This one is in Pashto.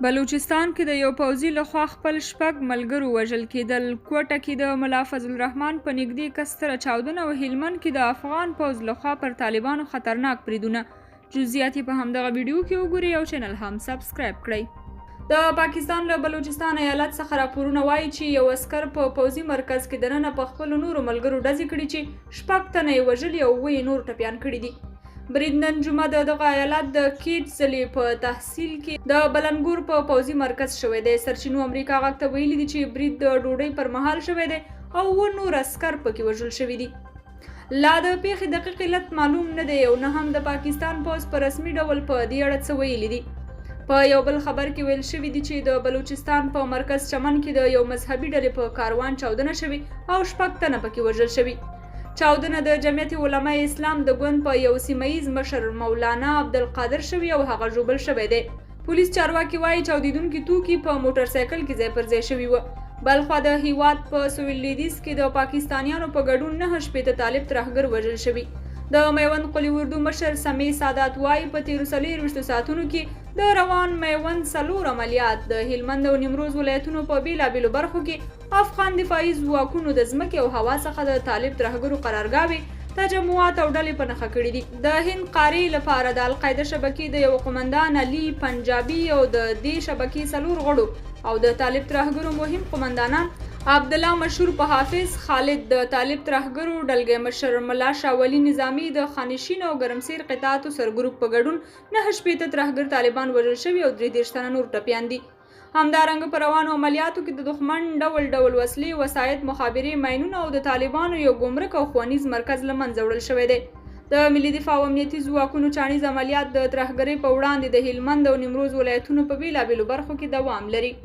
بلوچستان کې د یو پوځي لخوا خپل شپږ ملګرو وژل کېدل. کوټه کې د ملا فضل الرحمن په نږدې کس سره چاودنه او هلمند کې د افغان پوځ لخوا پر طالبانو خطرناک بریدونه. جزئیات په همدغه ویډیو کې وګورئ او چینل هم سبسکرایب کړئ. د پاکستان له بلوچستان ایالت څخه راپورونه وایي چې یو عسکر په پوځي مرکز کې دننه په خپلو نورو ملګرو ډزې کړي چې شپږ تنه یې وژلي او اووه یې نور ټپیان کړي دي. برید نن جمعه د دغه ایالت د کیټ ضلع په تحصیل کې د بلنګور په پوځي مرکز شوی دی. سرچینو امریکا غږ ته ویلي دي چې برید د ډوډۍ پر مهال شوی دی او اووه نور عسکر پکې وژل شوي دي. لا د پیښې دقیق علت معلوم نه دی او نه هم د پاکستان پوځ په رسمي ډول په دې اړه څه ویلي دي. په یو بل خبر کې ویل شوي دي چې د بلوچستان په مرکز چمن کې د یو مذهبي ډلې په کاروان چاودنه شوې او شپږ تنه پکې وژل شوي. چاودنه د جمعیت علماء اسلام د ګوند په یو سیمهییز مشر مولانا عبدالقادر شوی او هغه ژوبل شوی دی. پولیس چارواکي وایي چاودیدونکي توکي په موټر سایکل کې ځای پر ځای شوي وو. بلخوا د هیواد په سویل لویدیځ کې د پاکستانیانو په ګډون 9 شپېته طالب ترهګر وژل شوي. د میوند قلي اردو مشر سمیع سادات وایي په تیرو 24 ساعتونو کې د روان میوند 4 عملیات د هلمند او نیمروز ولایتونو په بیلابیلو برخو کې افغان دفاعي ځواکونو د ځمکې او هوا څخه د طالب ترهګرو قرارګاوې تجمعات او ډلې په نښه کړي دي. د هند قارې لپاره د القاعده شبکې د یو قومندان علي پنجابي او د دې شبکې 4 غړو او د طالب ترهګرو مهم قومندانان عبدالله مشهور په حافظ خالد د طالب ترهګرو ډلګۍ مشر ملا شاه ولی نظامي د خانشین او ګرمسیر قطاعاتو سرګروپ په ګډون 9 شپېته ترهګر طالبان وژل شوي او 33 تنه نور ټپیان دي. همدارنګه په روانو عملیاتو کې د دښمن ډول ډول وسلې، وسایط، مخابرې، ماینونه او د طالبانو یو ګمرک او ښوونیز مرکز له منځه وړل شوی دی. د ملي دفاع او امنیتي ځواکونو چاڼیز عملیات د ترهګرۍ په وړاندې د هلمند او نیمروز ولایتونو په بیلابیلو برخو کې دوام لري.